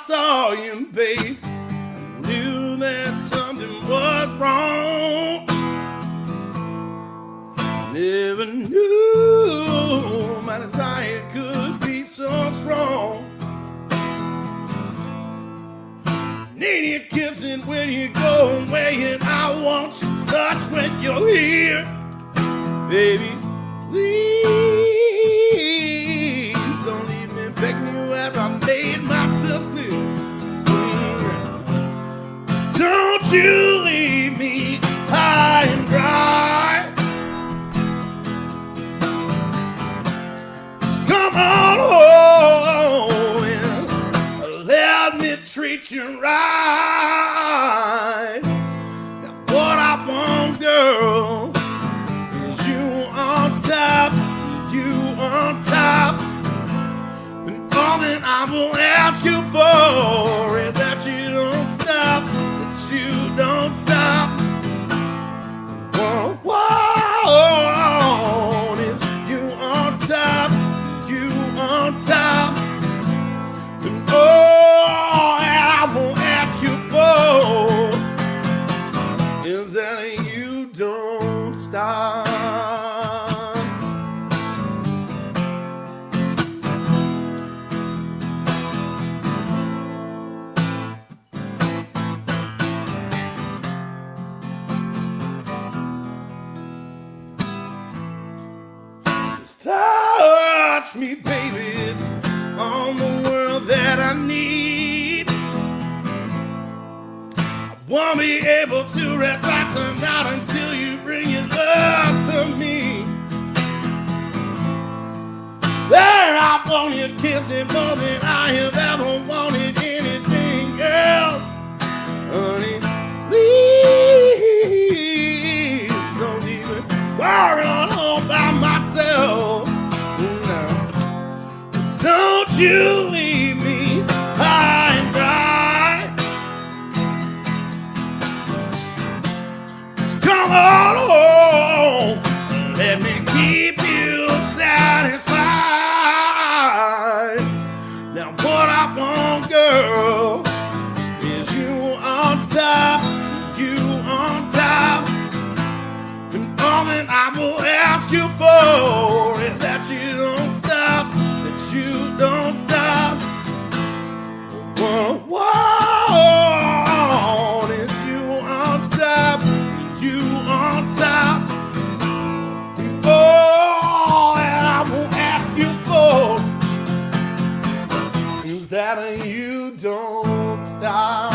saw you, babe, I knew that something was wrong. Never knew my desire could be so strong. Need you kissing when you go away, and I want you to touch when you're here. Baby, please don't leave me begging you as I made myself clear. Don't you leave me high and dry. Just come on home and let me treat you right. Now what I want, girl, is you on top, and all that I will ask you for is that you don't stop, that you don't stop. What is you on top, and all that I will ask you for is that you don't stop. Touch me, baby, it's all the world that I need. I won't be able to rest nights and out until you bring your love to me. There, I want you kissing more than I have ever wanted anything else. Honey, please don't even worry on all by myself. Don't you leave me high and dry. Just come on home, let me keep you satisfied. Now what I want, girl, is you on top, and all that I will ask you for is that you don't stop, you don't stop. What is you on top, all that I will ask you for is that you don't stop.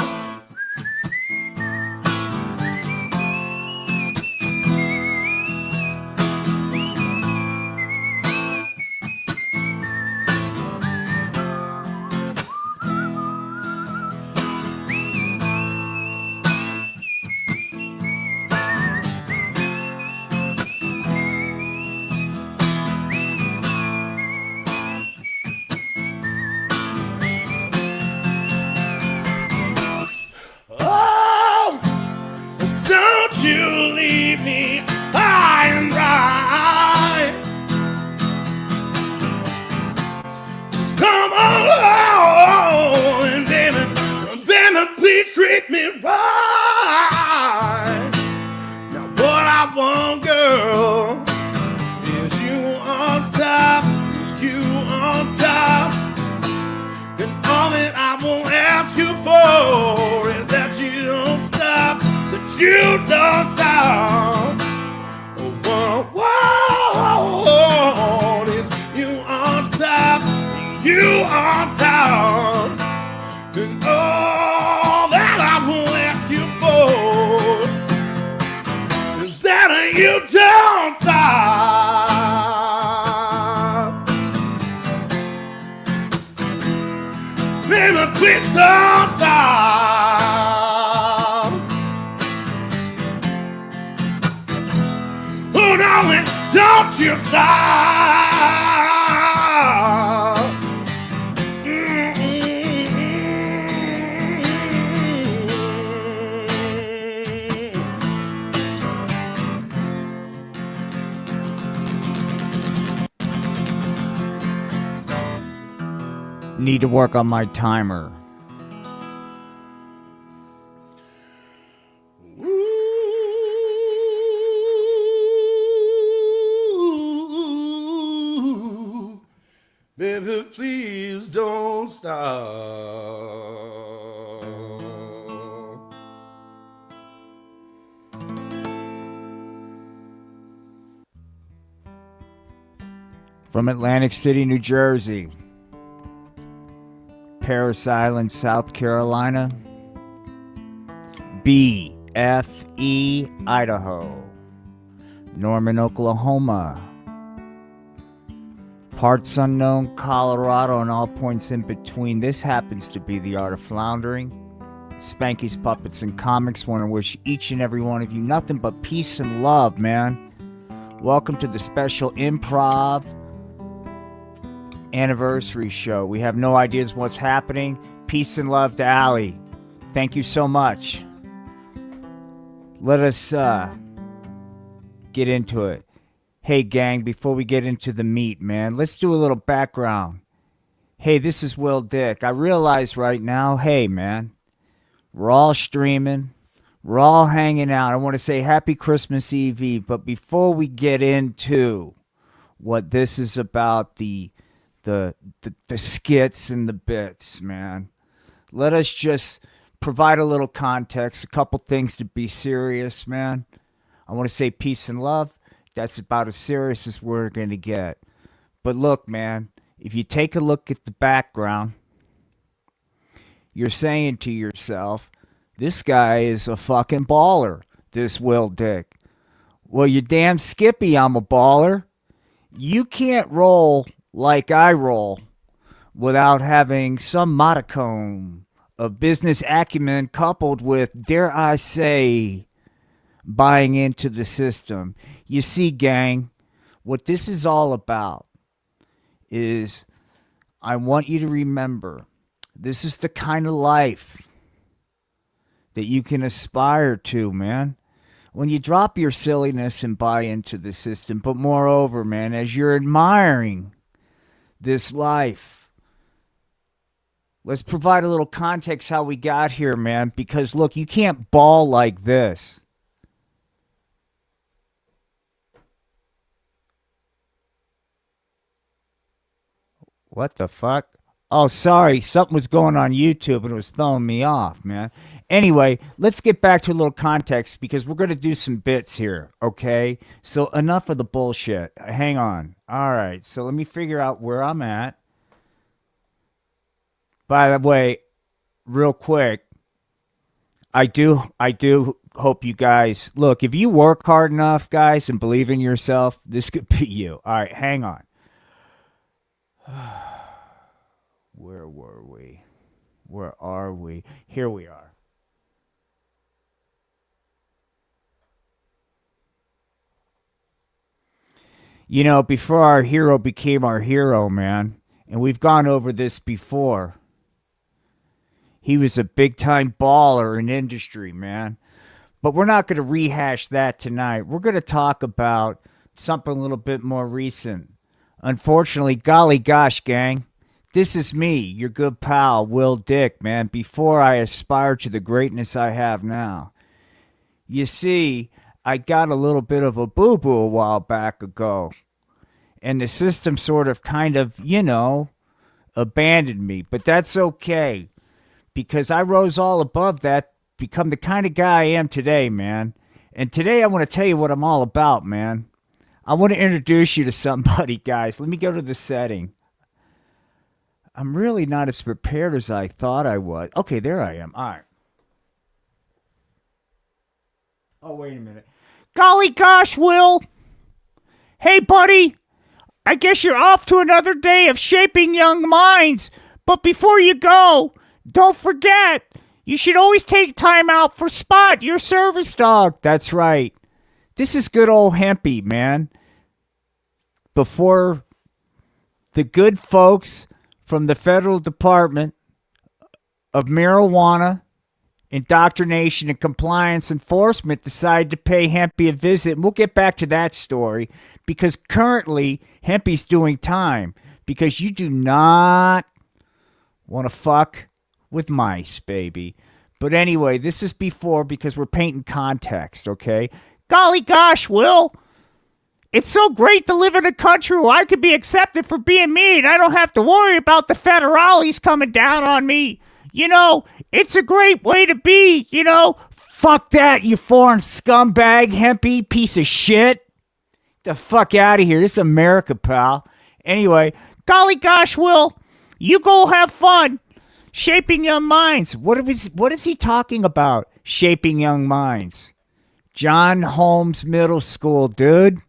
You leave me high and dry. Just come on and baby, please treat me right. Now what I want, girl, is you on top, and all that I will ask you for is that you don't stop, that you don't stop. What is you on top, and all that I will ask you for is that you don't stop. Baby, please don't stop. Oh, darling, don't you stop. Need to work on my timer. stop. From Atlantic City, New Jersey, Parris Island, South Carolina, BFE, Idaho, Norman, Oklahoma, parts unknown, Colorado, and all points in between. This happens to be the art of floundering. Spanky's Puppets and Comics want to wish each and every one of you nothing but peace and love, man. Welcome to the special improv anniversary show. We have no ideas what's happening. Peace and love to Allie. Thank you so much. Let us get into it. Hey gang, before we get into the meat, man, let's do a little background. Hey, this is Will Dick. I realize right now, hey man, we're all streaming. We're all hanging out. I want to say happy Christmas Eve. But before we get into what this is about, the skits and the bits, man, let us just provide a little context, a couple things to be serious, man. I want to say peace and love. That's about as serious as we're going to get. But look, man, if you take a look at the background, you're saying to yourself, this guy is a fucking baller, this Will Dick. Well, you damn skippy, I'm a baller. You can't roll like I roll without having some modicum of business acumen coupled with, dare I say, buying into the system. You see, gang, what this is all about is I want you to remember this is the kind of life that you can aspire to, man. When you drop your silliness and buy into the system, but moreover, man, as you're admiring this life, let's provide a little context how we got here, man, because look, you can't ball like this. What the fuck? Oh, sorry. Something was going on YouTube and it was throwing me off, man. Anyway, let's get back to a little context because we're going to do some bits here, okay? So enough of the bullshit. Hang on. All right. So let me figure out where I'm at. By the way, real quick, I do hope you guys, look, if you work hard enough, guys, and believe in yourself, this could be you. All right, hang on. Where were we? Where are we? Here we are. You know, before our hero became our hero, man, and we've gone over this before, he was a big-time baller in industry, man. But we're not going to rehash that tonight. We're going to talk about something a little bit more recent. Unfortunately, golly gosh, gang, this is me, your good pal, Will Dick, man, before I aspire to the greatness I have now. You see, I got a little bit of a boo-boo a while back ago, and the system sort of kind of, you know, abandoned me. But that's okay, because I rose all above that, become the kind of guy I am today, man. And today I want to tell you what I'm all about, man. I want to introduce you to somebody, guys. Let me go to the setting. I'm really not as prepared as I thought I was. Okay, there I am. All right. Oh, wait a minute. Golly gosh, Will. Hey, buddy. I guess you're off to another day of shaping young minds. But before you go, don't forget, you should always take time out for Spot, your service dog. That's right. This is good old Hempy, man. Before the good folks from the Federal Department of Marijuana, Indoctrination, and Compliance Enforcement decided to pay Hempy a visit. And we'll get back to that story because currently Hempy's doing time because you do not want to fuck with mice, baby. But anyway, this is before because we're painting context, okay? Golly gosh, Will. It's so great to live in a country where I could be accepted for being me and I don't have to worry about the federales coming down on me. You know, it's a great way to be, you know. Fuck that, you foreign scumbag, hempy piece of shit. Get the fuck out of here. This is America, pal. Anyway, golly gosh, Will, you go have fun shaping young minds. What is he talking about? Shaping young minds. John Holmes Middle School, dude.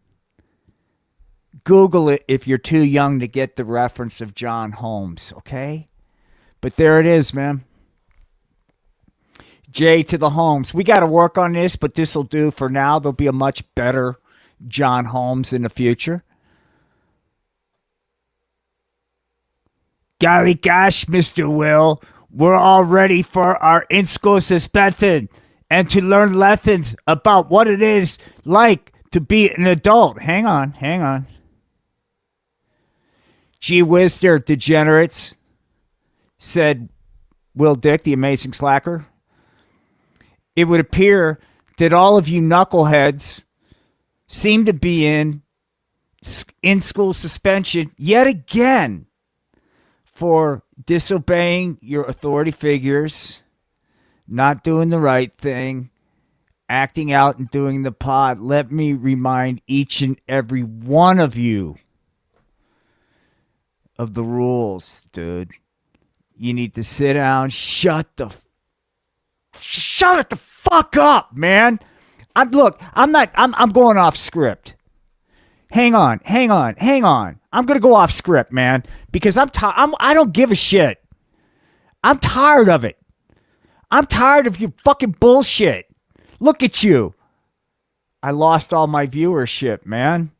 Google it if you're too young to get the reference of John Holmes, okay? But there it is, man. J to the Holmes. We got to work on this, but this will do for now. There'll be a much better John Holmes in the future. Golly gosh, Mr. Will, we're all ready for our in-school suspension and to learn lessons about what it is like to be an adult. Hang on. Gee whiz there, degenerates, said Will Dick, the amazing slacker. It would appear that all of you knuckleheads seem to be in school suspension yet again for disobeying your authority figures, not doing the right thing, acting out and doing the pod. Let me remind each and every one of you of the rules, dude. You need to sit down, shut it the fuck up, man. I'm going off script. Hang on. I'm going to go off script, man, because I don't give a shit. I'm tired of it. I'm tired of your fucking bullshit. Look at you. I lost all my viewership, man.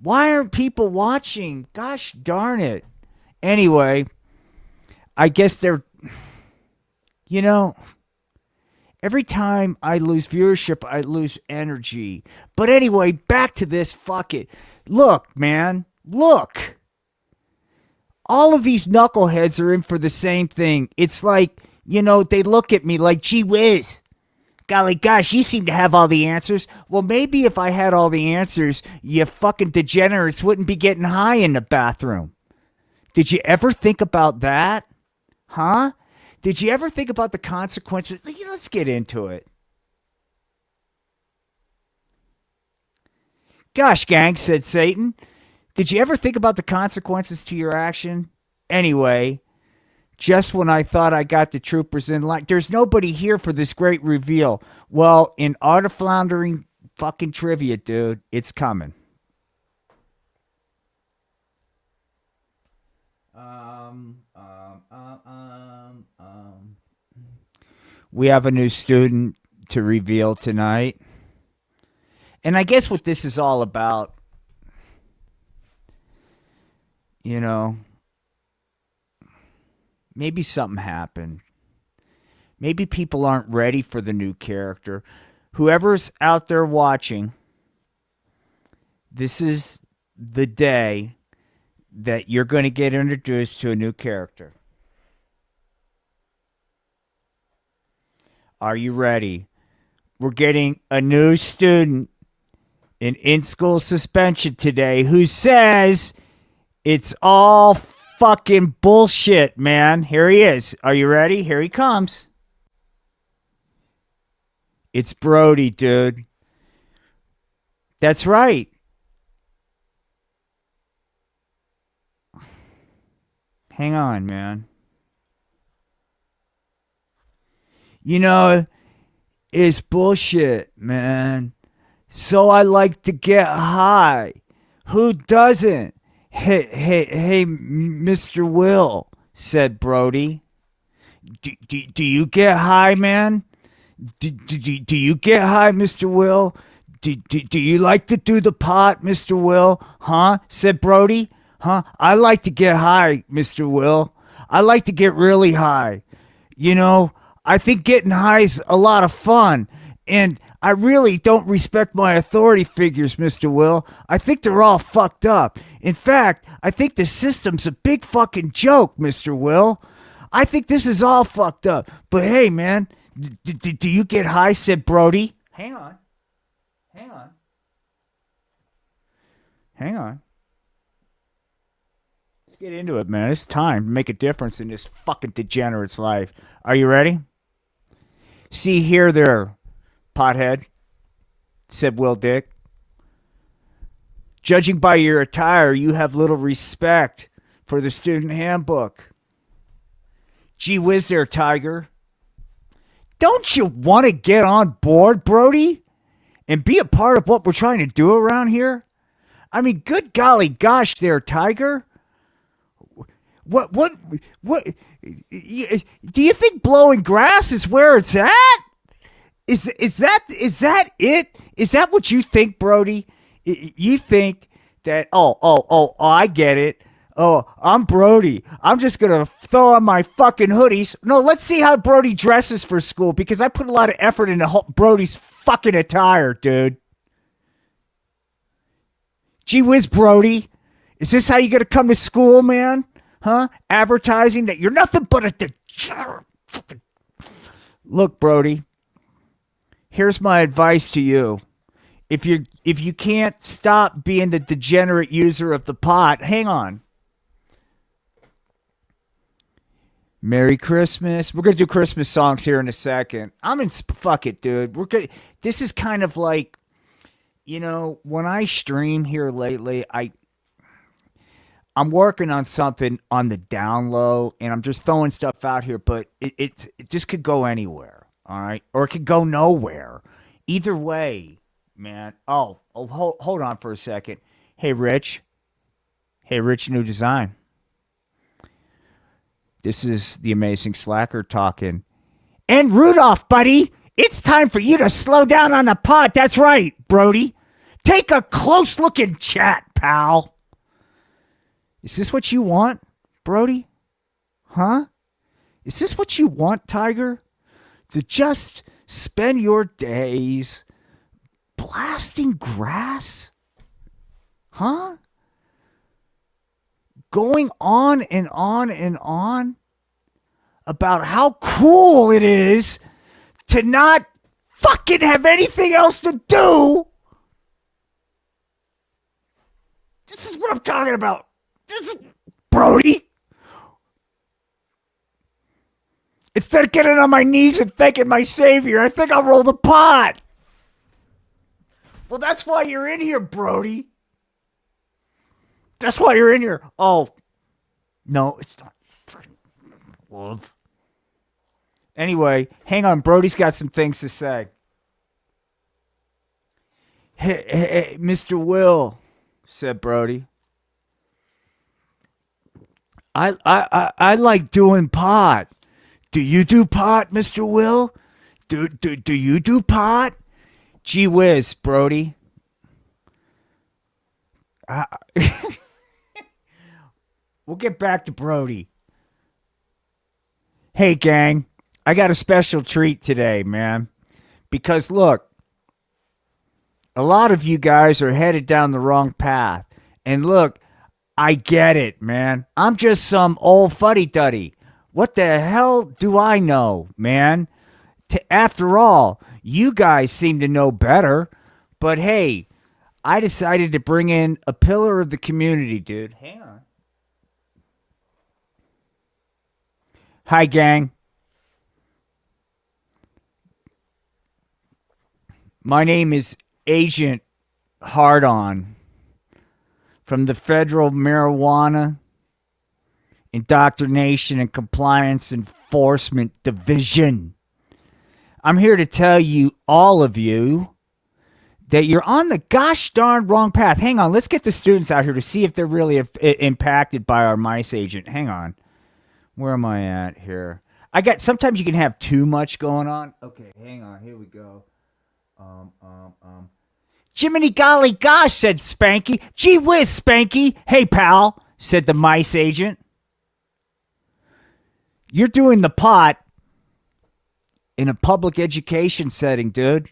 Why aren't people watching? Gosh darn it. Anyway, I guess they're, you know, every time I lose viewership, I lose energy. But anyway, back to this. Fuck it. Look, man. Look. All of these knuckleheads are in for the same thing. It's like, you know, they look at me like, gee whiz. Golly gosh, you seem to have all the answers. Well, maybe if I had all the answers, you fucking degenerates wouldn't be getting high in the bathroom. Did you ever think about that? Huh? Did you ever think about the consequences? Let's get into it. Gosh, gang, said Satan. Did you ever think about the consequences to your action? Anyway, just when I thought I got the troopers in line, there's nobody here for this great reveal. Well, in Art of Floundering fucking trivia, dude, it's coming. We have a new student to reveal tonight. And I guess what this is all about, you know, maybe something happened. Maybe people aren't ready for the new character. Whoever's out there watching, this is the day that you're going to get introduced to a new character. Are you ready? We're getting a new student in school suspension today who says it's all fucking bullshit, man. Here he is. Are you ready? Here he comes. It's Brody, dude. That's right. Hang on, man. You know, it's bullshit, man. So I like to get high. Who doesn't? Hey, Mr. Will, said Brody. Do you get high, man? Do you get high, Mr. Will? Do you like to do the pot, Mr. Will? Huh? Said Brody. Huh? I like to get high, Mr. Will. I like to get really high. You know, I think getting high is a lot of fun. And I really don't respect my authority figures, Mr. Will. I think they're all fucked up. In fact, I think the system's a big fucking joke, Mr. Will. I think this is all fucked up. But hey, man, do you get high, said Brody. Hang on. Hang on. Let's get into it, man. It's time to make a difference in this fucking degenerate's life. Are you ready? See here there, pothead, said Will Dick. Judging by your attire, you have little respect for the student handbook. Gee whiz there, Tiger. Don't you want to get on board, Brody, and be a part of what we're trying to do around here? I mean, good golly gosh there, Tiger. What, do you think blowing grass is where it's at? Is that it? Is that what you think, Brody? You think that, I get it. Oh, I'm Brody. I'm just going to throw on my fucking hoodies. No, let's see how Brody dresses for school, because I put a lot of effort into Brody's fucking attire, dude. Gee whiz, Brody. Is this how you going to come to school, man? Huh? Advertising that you're nothing but a degenerate. Look, Brody. Here's my advice to you. If you can't stop being the degenerate user of the pot, hang on. Merry Christmas. We're going to do Christmas songs here in a second. Fuck it, dude. This is kind of like, when I stream here lately, I'm working on something on the down low, and I'm just throwing stuff out here, but it just could go anywhere, all right? Or it could go nowhere. Either way, man. Hold on for a second. Hey, Rich. New Design. This is the Amazing Slacker talking. And Rudolph, buddy, it's time for you to slow down on the pot. That's right, Brody. Take a close look and chat, pal. Is this what you want, Brody? Huh? Is this what you want, Tiger? To just spend your days blasting grass? Huh? Going on and on and on about how cool it is to not fucking have anything else to do. This is what I'm talking about. This is Brody. Instead of getting on my knees and thanking my savior, I think I'll roll the pot. Well, that's why you're in here, Brody. That's why you're in here. Oh, no, it's not. Love. Anyway, hang on. Brody's got some things to say. Hey, Mr. Will, said Brody. I like doing pot. Do you do pot, Mr. Will? Do you do pot? Gee whiz, Brody. We'll get back to Brody. Hey, gang, I got a special treat today, man. Because, look, a lot of you guys are headed down the wrong path. And look, I get it, man. I'm just some old fuddy-duddy. What the hell do I know, man? After all, you guys seem to know better. But, hey, I decided to bring in a pillar of the community, dude. Hang on. Hi, gang. My name is Agent Hardon from the Federal Marijuana Indoctrination and Compliance Enforcement Division. I'm here to tell you, all of you, that you're on the gosh darn wrong path. Hang on, let's get the students out here to see if they're really impacted by our mice agent. Hang on. Where am I at here? Sometimes you can have too much going on. Okay, hang on. Here we go. Jiminy golly gosh, said Spanky. Gee whiz, Spanky. Hey, pal, said the mice agent. You're doing the pot in a public education setting, dude.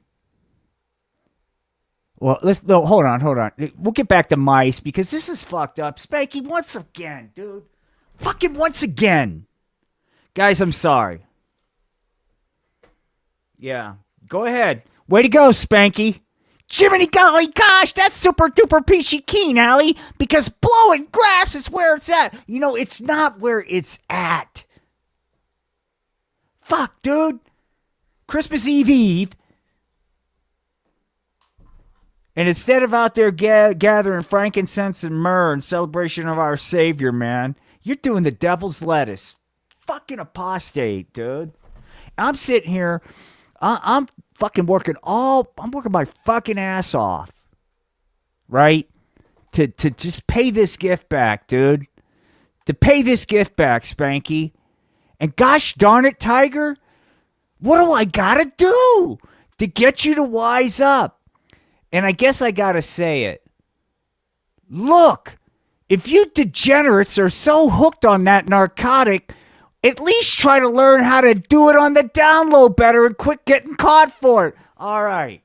Well, hold on. We'll get back to mice because this is fucked up. Spanky, once again, dude. Fucking once again. Guys, I'm sorry. Yeah, go ahead. Way to go, Spanky. Jiminy golly gosh, that's super duper peachy keen, Allie, because blowing grass is where it's at. You know, it's not where it's at. Fuck, dude. Christmas Eve. And instead of out there gathering frankincense and myrrh in celebration of our Savior, man, you're doing the devil's lettuce. Fucking apostate, dude. I'm sitting here, I'm working my fucking ass off, right? To just pay this gift back, dude. To pay this gift back, Spanky. And gosh darn it, Tiger, what do I gotta do to get you to wise up? And I guess I gotta say it. Look, if you degenerates are so hooked on that narcotic, at least try to learn how to do it on the down low better and quit getting caught for it. All right.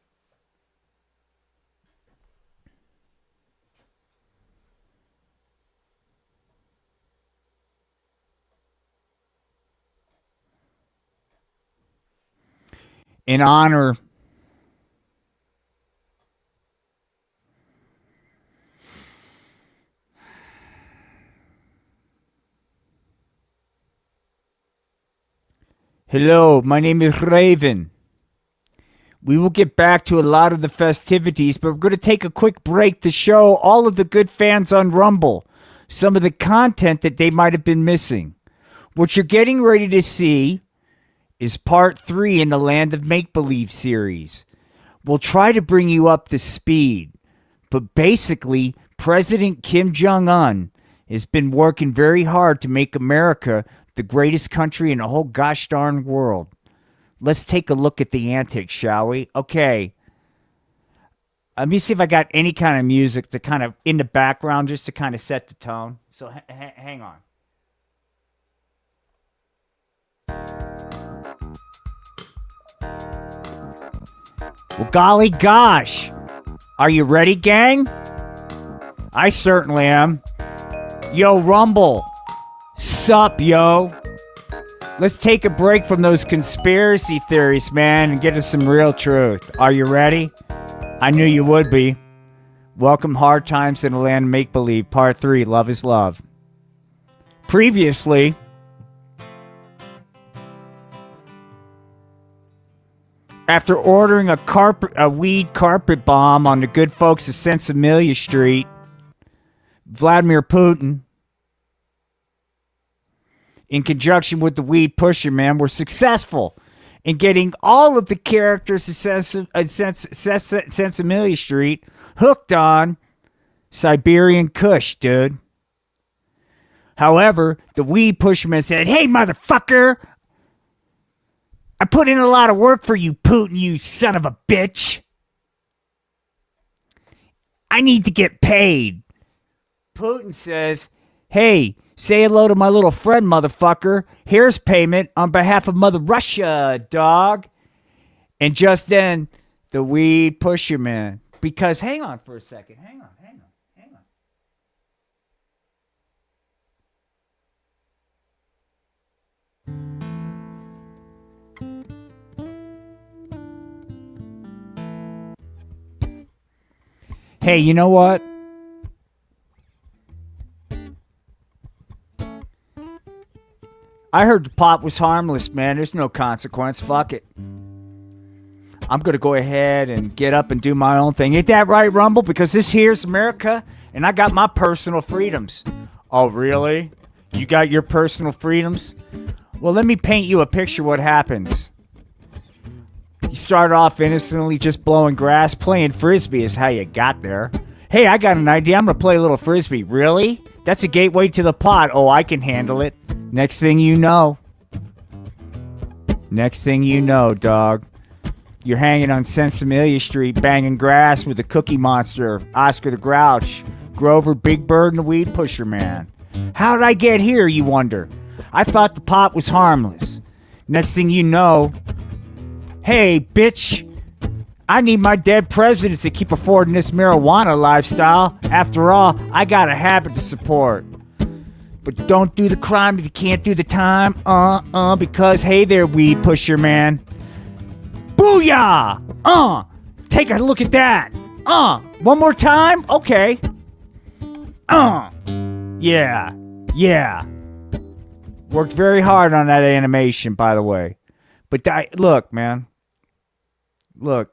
In honor Hello, my name is Raven. We will get back to a lot of the festivities, but we're going to take a quick break to show all of the good fans on Rumble some of the content that they might have been missing. What you're getting ready to see is part 3 in the Land of Make-Believe series. We'll try to bring you up to speed, but basically, President Kim Jong-un has been working very hard to make America the greatest country in the whole gosh darn world. Let's take a look at the antics, shall we? Okay. Let me see if I got any kind of music to kind of in the background just to kind of set the tone. So hang on. Well, golly gosh. Are you ready, gang? I certainly am. Yo, Rumble. Sup, yo? Let's take a break from those conspiracy theories, man, and get to some real truth. Are you ready? I knew you would be. Welcome Hard Times in the Land of Make-Believe, Part 3, Love is Love. Previously, after ordering a weed carpet bomb on the good folks of Sensimilia Street, Vladimir Putin, in conjunction with the weed pusher, man, were successful in getting all of the characters of Sensimilia Street hooked on Siberian Kush, dude. However, the weed pusherman said, "Hey, motherfucker, I put in a lot of work for you, Putin, you son of a bitch. I need to get paid." Putin says, "Hey, say hello to my little friend, motherfucker. Here's payment on behalf of Mother Russia, dog." And just then, the weed pusher man. Because, hang on for a second. Hang on. Hey, you know what? I heard the pot was harmless, man. There's no consequence. Fuck it. I'm going to go ahead and get up and do my own thing. Ain't that right, Rumble? Because this here's America, and I got my personal freedoms. Oh, really? You got your personal freedoms? Well, let me paint you a picture of what happens. You start off innocently just blowing grass. Playing Frisbee is how you got there. Hey, I got an idea. I'm going to play a little Frisbee. Really? That's a gateway to the pot. Oh, I can handle it. Next thing you know, dog, you're hanging on Sensimilia Street, banging grass with the Cookie Monster, Oscar the Grouch, Grover, Big Bird, and the Weed Pusher Man. How did I get here, you wonder? I thought the pot was harmless. Next thing you know, hey, bitch, I need my dead presidents to keep affording this marijuana lifestyle. After all, I got a habit to support. But don't do the crime if you can't do the time. Because hey there, weed pusher man. Booyah! take a look at that. One more time? Okay. Yeah. Worked very hard on that animation, by the way. But look, man. Look.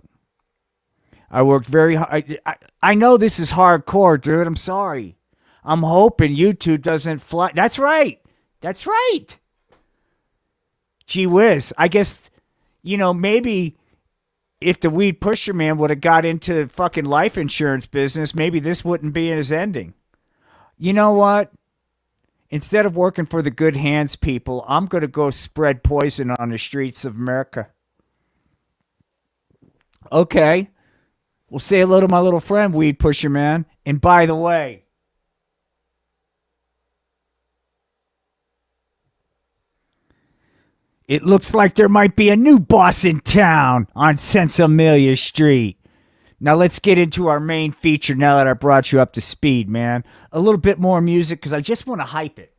I worked very hard. I know this is hardcore, dude. I'm sorry. I'm hoping YouTube doesn't fly. That's right. Gee whiz. I guess, maybe if the Weed Pusher Man would have got into the fucking life insurance business, maybe this wouldn't be his ending. You know what? Instead of working for the good hands people, I'm going to go spread poison on the streets of America. Okay. Well, say hello to my little friend, Weed Pusher Man. And by the way, it looks like there might be a new boss in town on Sensibilia Street. Now let's get into our main feature now that I brought you up to speed, man. A little bit more music because I just want to hype it.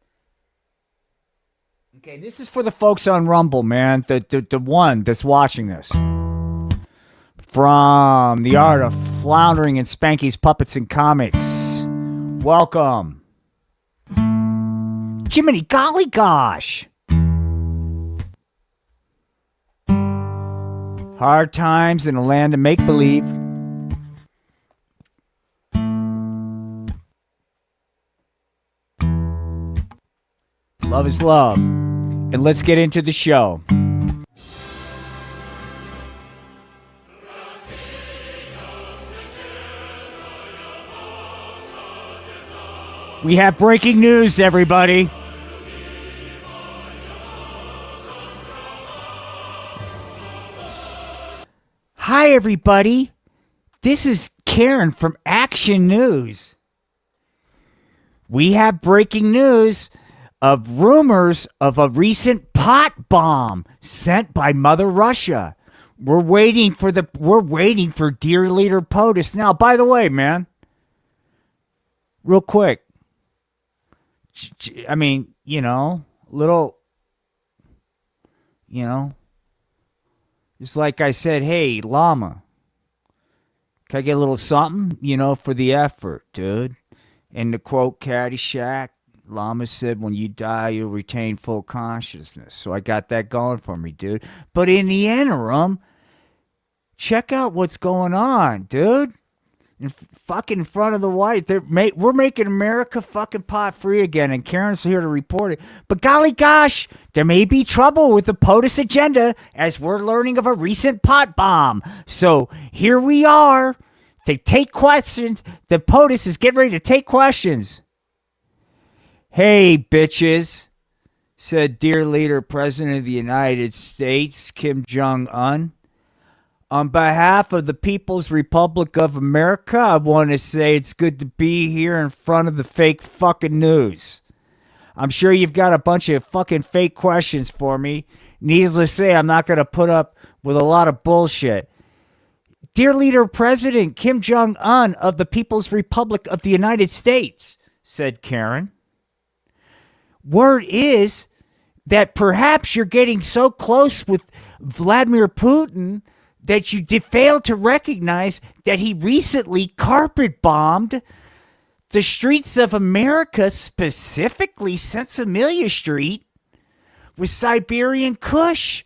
Okay, this is for the folks on Rumble, man. The one that's watching this. From the art of Floundering and Spanky's Puppets and Comics. Welcome. Jiminy golly gosh. Hard times in a land of make-believe. Love is love. And let's get into the show. We have breaking news, everybody. Hi, everybody. This is Karen from Action News. We have breaking news of rumors of a recent pot bomb sent by Mother Russia. We're waiting for dear leader POTUS. Now, by the way, man, real quick. I mean, it's like I said, hey, llama, can I get a little something, for the effort, dude? And to quote Caddyshack, llama said, when you die, you'll retain full consciousness. So I got that going for me, dude. But in the interim, check out what's going on, dude. In front of the white, we're making America fucking pot free again, and Karen's here to report it. But golly gosh, there may be trouble with the POTUS agenda as we're learning of a recent pot bomb. So here we are to take questions. The POTUS is getting ready to take questions. Hey, bitches, said dear leader, President of the United States, Kim Jong-un. On behalf of the People's Republic of America, I want to say it's good to be here in front of the fake fucking news. I'm sure you've got a bunch of fucking fake questions for me. Needless to say, I'm not going to put up with a lot of bullshit. Dear leader, President Kim Jong-un of the People's Republic of the United States, said Karen. Word is that perhaps you're getting so close with Vladimir Putin that you failed to recognize that he recently carpet bombed the streets of America, specifically Sensibilia Street, with Siberian Kush.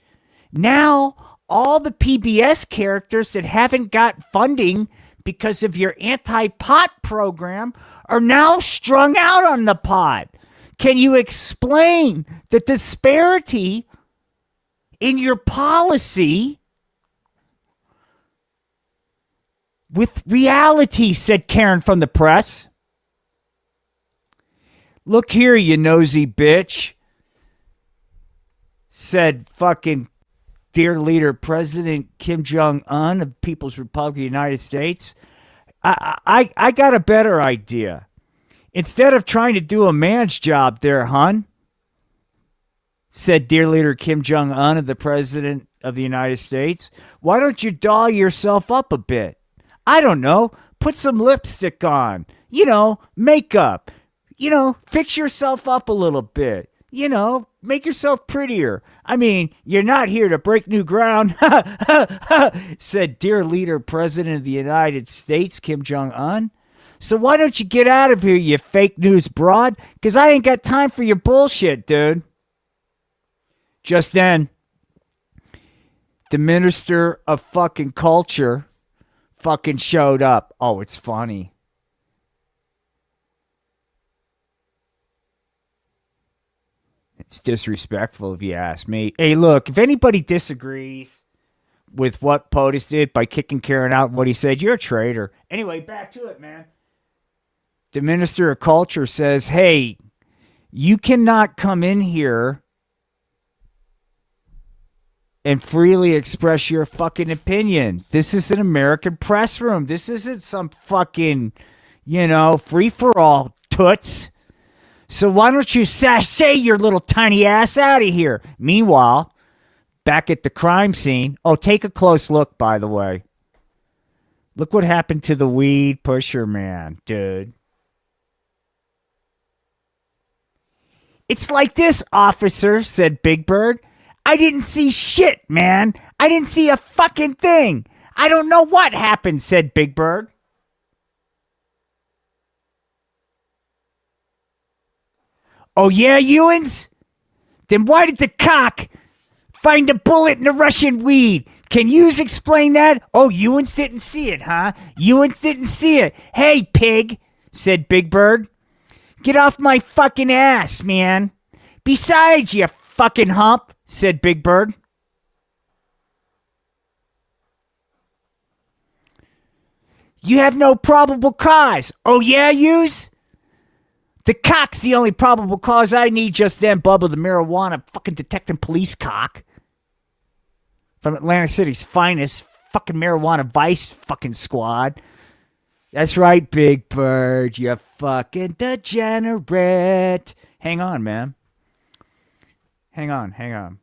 Now, all the PBS characters that haven't got funding because of your anti-pot program are now strung out on the pot. Can you explain the disparity in your policy with reality, said Karen from the press. Look here, you nosy bitch, said fucking dear leader, President Kim Jong-un of the People's Republic of the United States. I got a better idea. Instead of trying to do a man's job there, hun, said dear leader Kim Jong-un of the President of the United States, why don't you doll yourself up a bit? I don't know, put some lipstick on, makeup, fix yourself up a little bit, make yourself prettier. I mean, you're not here to break new ground, said dear leader, President of the United States, Kim Jong-un. So why don't you get out of here, you fake news broad? Because I ain't got time for your bullshit, dude. Just then, the minister of fucking culture fucking showed up. Oh, it's funny. It's disrespectful if you ask me. Hey, look, if anybody disagrees with what POTUS did by kicking Karen out and what he said, you're a traitor. Anyway, back to it, man. The minister of culture says, hey, you cannot come in here and freely express your fucking opinion. This is an American press room. This isn't some fucking, free-for-all toots. So why don't you say your little tiny ass out of here? Meanwhile, back at the crime scene. Oh, take a close look, by the way. Look what happened to the weed pusher man, dude. It's like this, officer, said Big Bird. I didn't see shit, man. I didn't see a fucking thing. I don't know what happened, said Big Bird. Oh, yeah, Ewans? Then why did the cock find a bullet in the Russian weed? Can yous explain that? Oh, Ewans didn't see it, huh? Ewans didn't see it. Hey, pig, said Big Bird. Get off my fucking ass, man. Besides, you fucking hump, said Big Bird. You have no probable cause. Oh, yeah, yous? The cock's the only probable cause I need just then, Bubba, the marijuana fucking detecting police cock. From Atlantic City's finest fucking marijuana vice fucking squad. That's right, Big Bird, you fucking degenerate. Hang on, man. Hang on.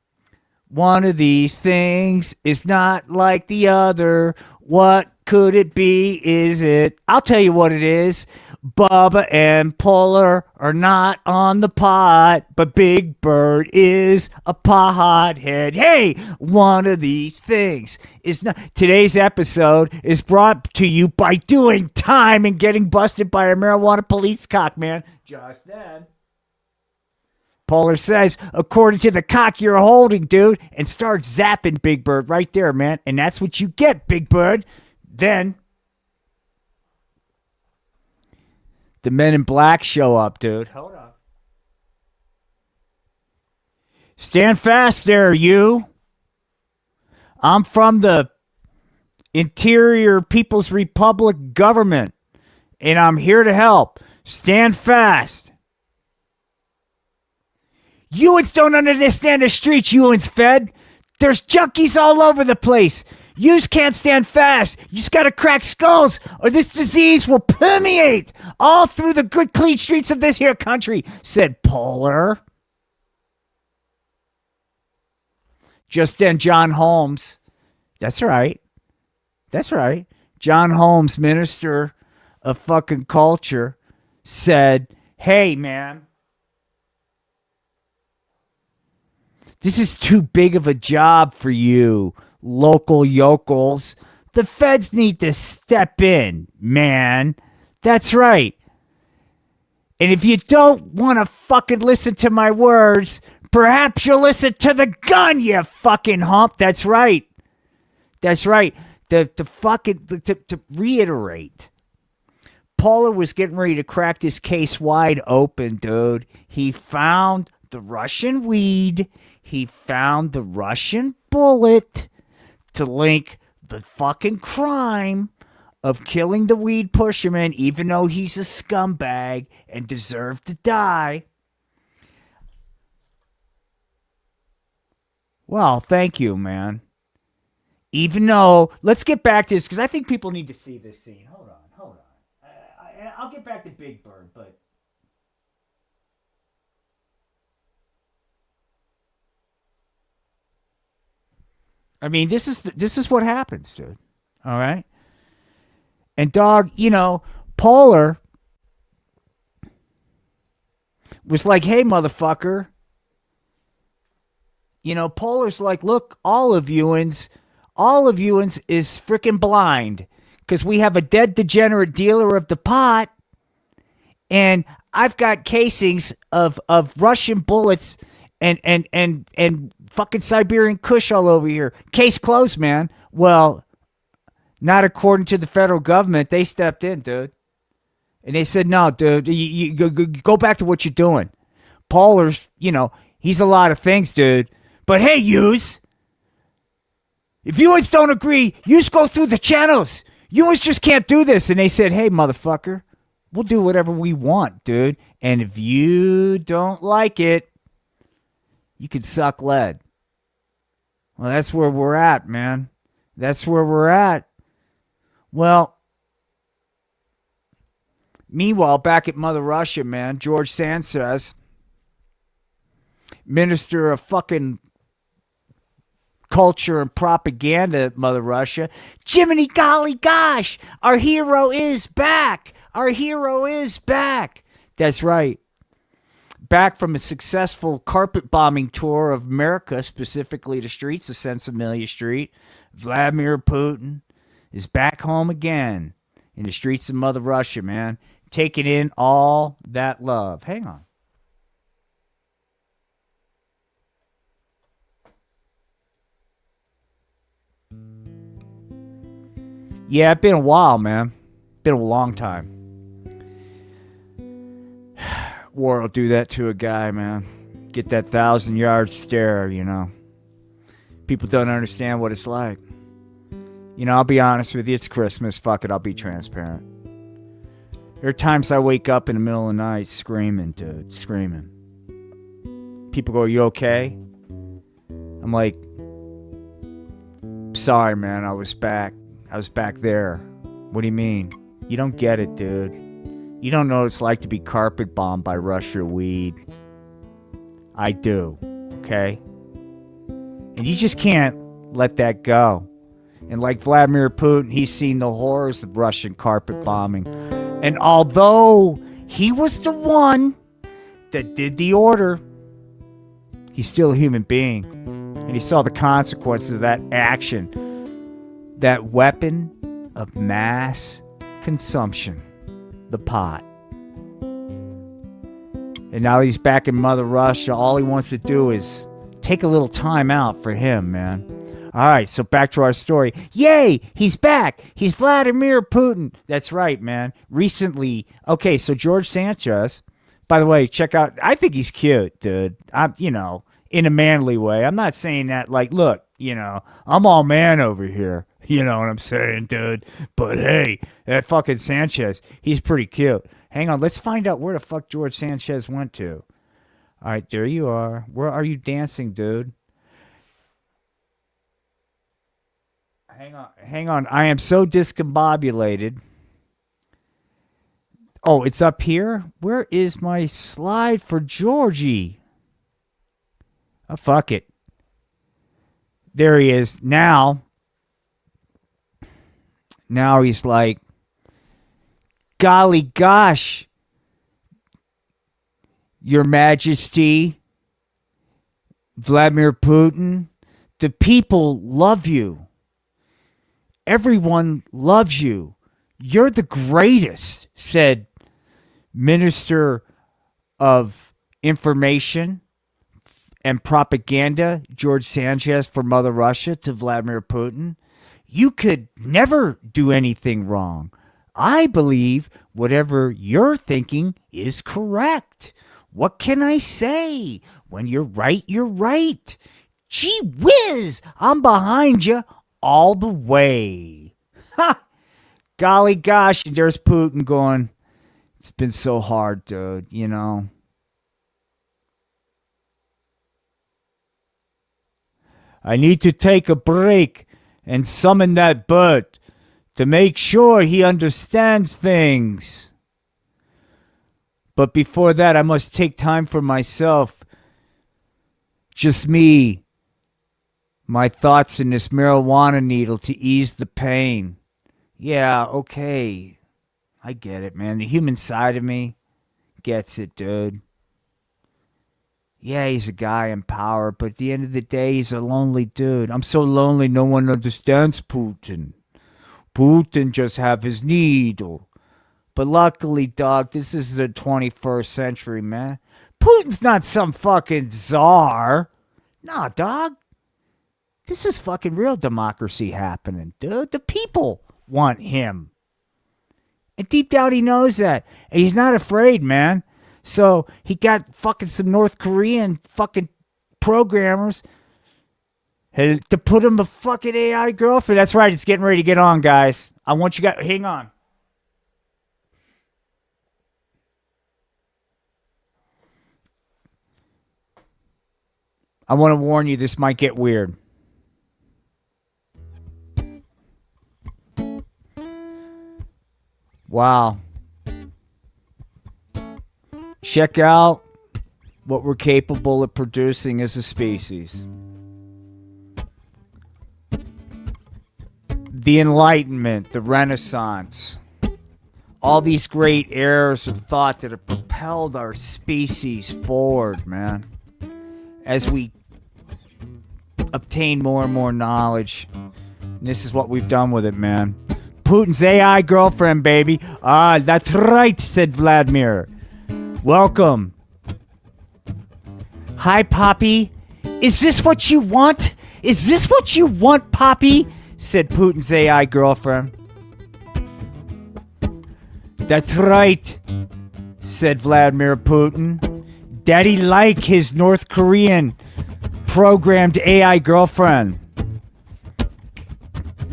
One of these things is not like the other. What could it be, is it? I'll tell you what it is. Bubba and Polar are not on the pot, but Big Bird is a pothead. Hey, one of these things is not. Today's episode is brought to you by doing time and getting busted by a marijuana police cock, man. Just then, Polar says, according to the cock you're holding, dude, and starts zapping Big Bird right there, man. And that's what you get, Big Bird. Then the men in black show up, dude. Hold on. Stand fast there, you. I'm from the Interior People's Republic government, and I'm here to help. Stand fast. Ewans don't understand the streets, Ewans fed. There's junkies all over the place. Yous can't stand fast. You just gotta crack skulls, or this disease will permeate all through the good, clean streets of this here country, said Polar. Just then, John Holmes. That's right. John Holmes, minister of fucking culture, said, hey, man. This is too big of a job for you, local yokels. The feds need to step in, man. That's right. And if you don't want to fucking listen to my words, perhaps you'll listen to the gun, you fucking hump. That's right. To reiterate, Paula was getting ready to crack this case wide open, dude. He found the Russian weed. He found the Russian bullet to link the fucking crime of killing the weed pusherman, even though he's a scumbag and deserved to die. Well, thank you, man. Even though, let's get back to this, because I think people need to see this scene. Hold on. I'll get back to Big Bird, but... I mean, this is what happens, dude. All right? And dog, Polar was like, hey, motherfucker, You know, Polar's like, look, all of Ewans is freaking blind because we have a dead degenerate dealer of the pot, and I've got casings of Russian bullets and fucking Siberian Kush all over here. Case closed, man. Well, not according to the federal government. They stepped in, dude. And they said, no, dude, you go back to what you're doing. Polar's, he's a lot of things, dude. But hey, yous, if yous don't agree, yous go through the channels. Yous just can't do this. And they said, hey, motherfucker, we'll do whatever we want, dude. And if you don't like it, you can suck lead. Well, that's where we're at, man. That's where we're at. Well, meanwhile, back at Mother Russia, man, George Sanchez, Minister of fucking Culture and Propaganda at Mother Russia, Jiminy golly gosh, our hero is back. Our hero is back. That's right. Back from a successful carpet bombing tour of America, specifically the streets of Sensimilia Street, Vladimir Putin is back home again in the streets of Mother Russia, man, taking in all that love. Hang on. Yeah, it's been a while, man. Been a long time. War will do that to a guy, man. Get that 1,000-yard stare, People don't understand what it's like. I'll be honest with you. It's Christmas. Fuck it. I'll be transparent. There are times I wake up in the middle of the night screaming, dude. Screaming. People go, you okay? I'm like, sorry, man. I was back there. What do you mean? You don't get it, dude. You don't know what it's like to be carpet bombed by Russia weed. I do, okay? And you just can't let that go. And like Vladimir Putin, he's seen the horrors of Russian carpet bombing. And although he was the one that did the order, he's still a human being. And he saw the consequences of that action. That weapon of mass consumption. The pot. And now he's back in Mother Russia. All he wants to do is take a little time out for him, man. All right, so back to our story. Yay, he's back. He's Vladimir Putin. That's right, man. Recently, okay, so George Sanchez, by the way, check out, I think he's cute, dude. I'm, in a manly way. I'm not saying that like, look, I'm all man over here. You know what I'm saying, dude? But hey, that fucking Sanchez, he's pretty cute. Hang on, let's find out where the fuck George Sanchez went to. All right, there you are. Where are you dancing, dude? Hang on. I am so discombobulated. Oh, it's up here? Where is my slide for Georgie? Oh, fuck it. There he is. Now he's like, golly gosh, Your Majesty, Vladimir Putin, the people love you. Everyone loves you. You're the greatest, said Minister of Information and Propaganda, George Sanchez for Mother Russia, to Vladimir Putin. You could never do anything wrong. I believe whatever you're thinking is correct. What can I say? When you're right, you're right. Gee whiz, I'm behind you all the way. Ha! Golly gosh, and there's Putin going, it's been so hard, dude, I need to take a break and summon that bird to make sure he understands things. But before that, I must take time for myself. Just me. My thoughts in this marijuana needle to ease the pain. Yeah, okay. I get it, man. The human side of me gets it, dude. Yeah, he's a guy in power, but at the end of the day, he's a lonely dude. I'm so lonely, no one understands Putin. Putin just have his needle. But luckily, dog, this is the 21st century, man. Putin's not some fucking czar. Nah, dog. This is fucking real democracy happening, dude. The people want him. And deep down, he knows that. And he's not afraid, man. So he got fucking some North Korean fucking programmers to put him a fucking AI girlfriend. That's right. It's getting ready to get on, guys. I want you guys. Hang on. I want to warn you, this might get weird. Wow. Check out what we're capable of producing as a species. The Enlightenment, the Renaissance, all these great eras of thought that have propelled our species forward, man. As we obtain more and more knowledge. And this is what we've done with it, man. Putin's AI girlfriend, baby. Ah, that's right, said Vladimir. Welcome. Hi, Poppy. Is this what you want? Is this what you want, Poppy? Said Putin's AI girlfriend. That's right, said Vladimir Putin. Daddy like his North Korean programmed AI girlfriend.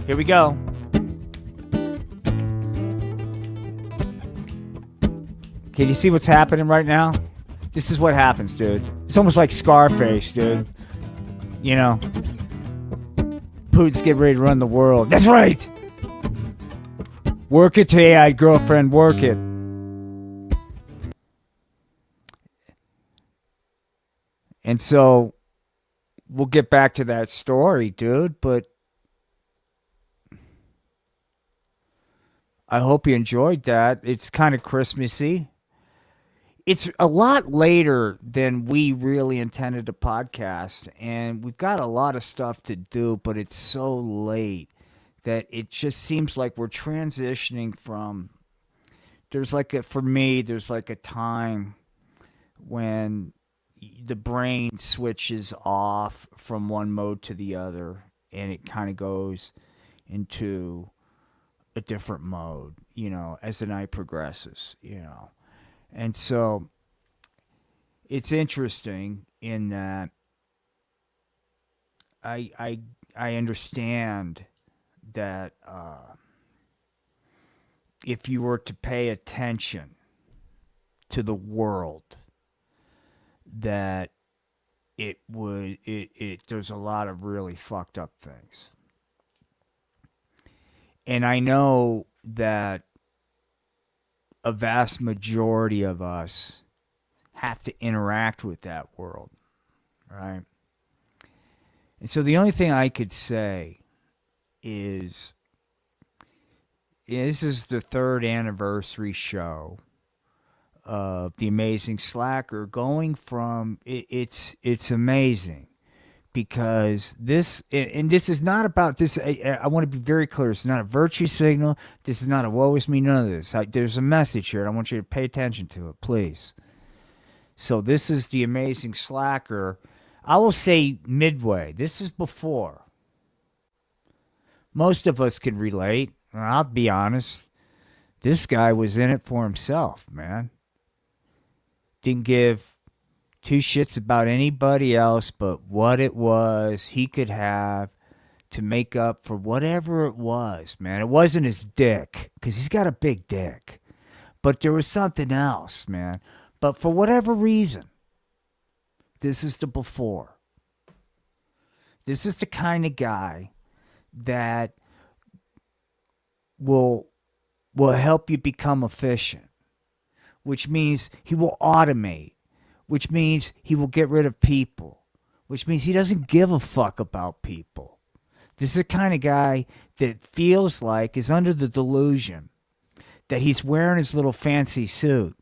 Here we go. Can you see what's happening right now? This is what happens, dude. It's almost like Scarface, dude. You know, Putin's getting ready to run the world. That's right. Work it to AI girlfriend, work it. And so we'll get back to that story, dude, but I hope you enjoyed that. It's kind of Christmassy. It's a lot later than we really intended to podcast, and we've got a lot of stuff to do, but it's so late that it just seems like we're transitioning from, for me, there's like a time when the brain switches off from one mode to the other, and it kind of goes into a different mode, you know, as the night progresses, you know. And so it's interesting in that I understand that if you were to pay attention to the world, that there's a lot of really fucked up things. And I know that a vast majority of us have to interact with that world, right? And so the only thing I could say is, this is the 3rd anniversary show of The Amazing Slacker. Going from, it's amazing. Because this is not about this. I want to be very clear. It's not a virtue signal. This is not a woe is me. None of this. There's a message here, and I want you to pay attention to it, please. So this is The Amazing Slacker. I will say midway. This is before. Most of us can relate. I'll be honest. This guy was in it for himself, man. Didn't give 2 shits about anybody else but what it was he could have to make up for whatever it was, man. It wasn't his dick, because he's got a big dick. But there was something else, man. But for whatever reason, this is the before. This is the kind of guy that will help you become efficient, which means he will automate, which means he will get rid of people, which means he doesn't give a fuck about people. This is the kind of guy that feels like is under the delusion that he's wearing his little fancy suit.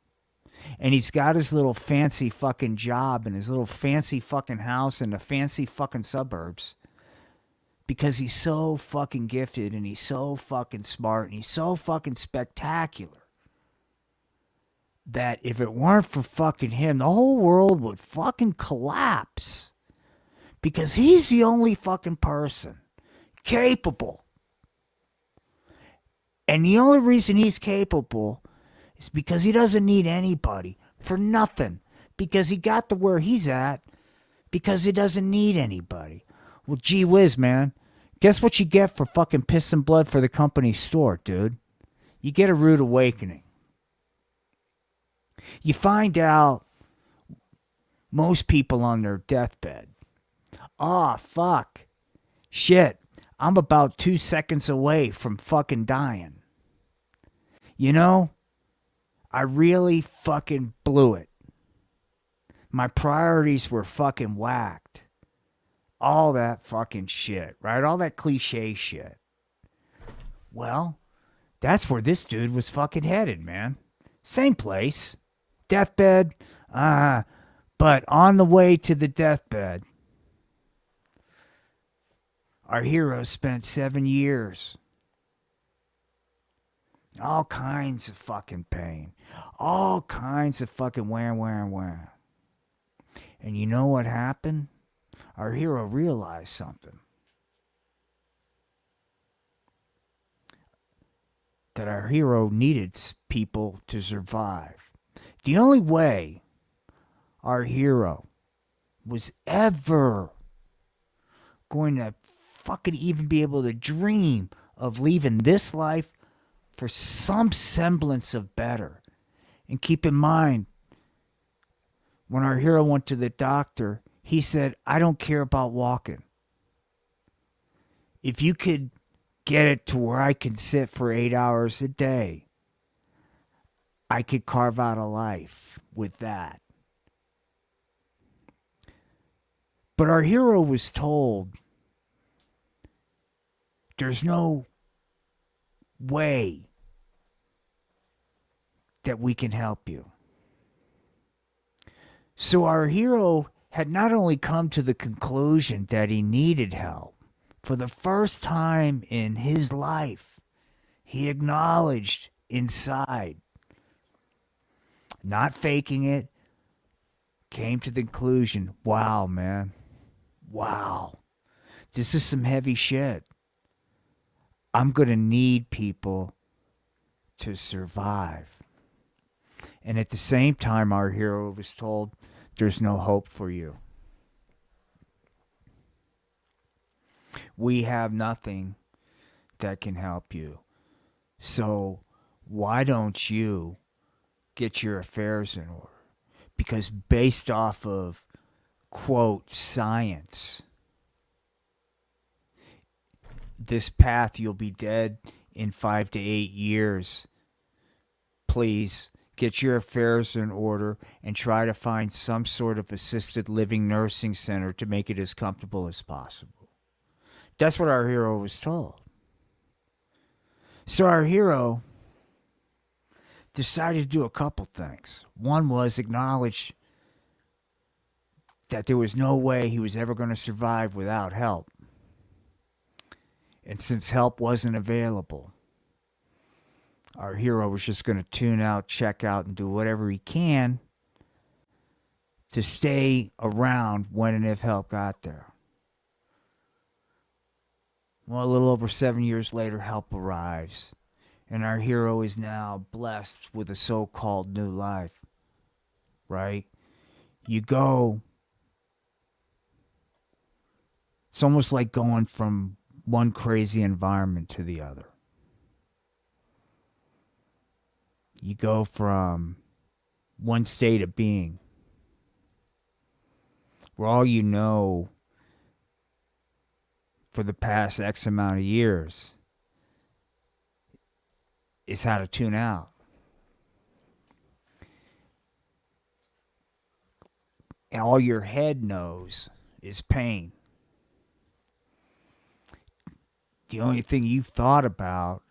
And he's got his little fancy fucking job and his little fancy fucking house in the fancy fucking suburbs. Because he's so fucking gifted and he's so fucking smart and he's so fucking spectacular. That if it weren't for fucking him, the whole world would fucking collapse. Because he's the only fucking person capable. And the only reason he's capable is because he doesn't need anybody for nothing. Because he got to where he's at because he doesn't need anybody. Well, gee whiz, man. Guess what you get for fucking piss and blood for the company store, dude? You get a rude awakening. You find out most people on their deathbed. Ah, fuck. Shit. I'm about 2 seconds away from fucking dying. You know, I really fucking blew it. My priorities were fucking whacked. All that fucking shit, right? All that cliche shit. Well, that's where this dude was fucking headed, man. Same place. Deathbed. But on the way to the deathbed, our hero spent 7 years. All kinds of fucking pain. All kinds of fucking wham. And you know what happened? Our hero realized something. That our hero needed people to survive. The only way our hero was ever going to fucking even be able to dream of leaving this life for some semblance of better. And keep in mind, when our hero went to the doctor, he said, I don't care about walking. If you could get it to where I can sit for 8 hours a day, I could carve out a life with that. But our hero was told, there's no way that we can help you. So our hero had not only come to the conclusion that he needed help, for the first time in his life, he acknowledged inside, not faking it, came to the conclusion, wow, man, wow, this is some heavy shit. I'm going to need people to survive. And at the same time, our hero was told, there's no hope for you. We have nothing that can help you. So why don't you get your affairs in order? Because based off of, quote, science, this path, you'll be dead in 5 to 8 years. Please get your affairs in order and try to find some sort of assisted living nursing center to make it as comfortable as possible. That's what our hero was told. So our hero decided to do a couple things. One was acknowledge that there was no way he was ever going to survive without help. And since help wasn't available, our hero was just going to tune out, check out, and do whatever he can to stay around when and if help got there. Well, a little over 7 years later, help arrives. And our hero is now blessed with a so-called new life. Right? You go. It's almost like going from one crazy environment to the other. You go from one state of being where all you know for the past X amount of years is how to tune out. And all your head knows is pain. The only thing you've thought about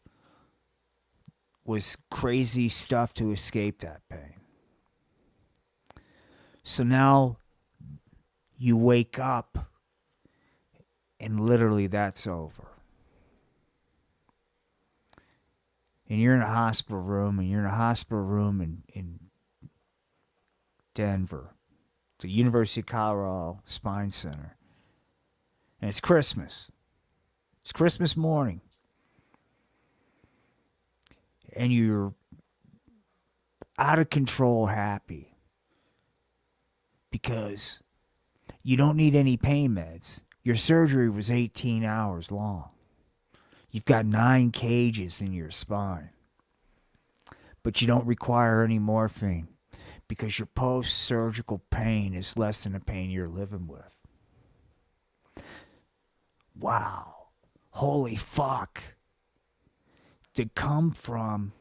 was crazy stuff to escape that pain. So now you wake up and literally that's over. And you're in a hospital room, in Denver, the University of Colorado Spine Center. And it's Christmas. It's Christmas morning. And you're out of control happy because you don't need any pain meds. Your surgery was 18 hours long. You've got 9 cages in your spine. But you don't require any morphine because your post-surgical pain is less than the pain you're living with. Wow. Holy fuck. To come from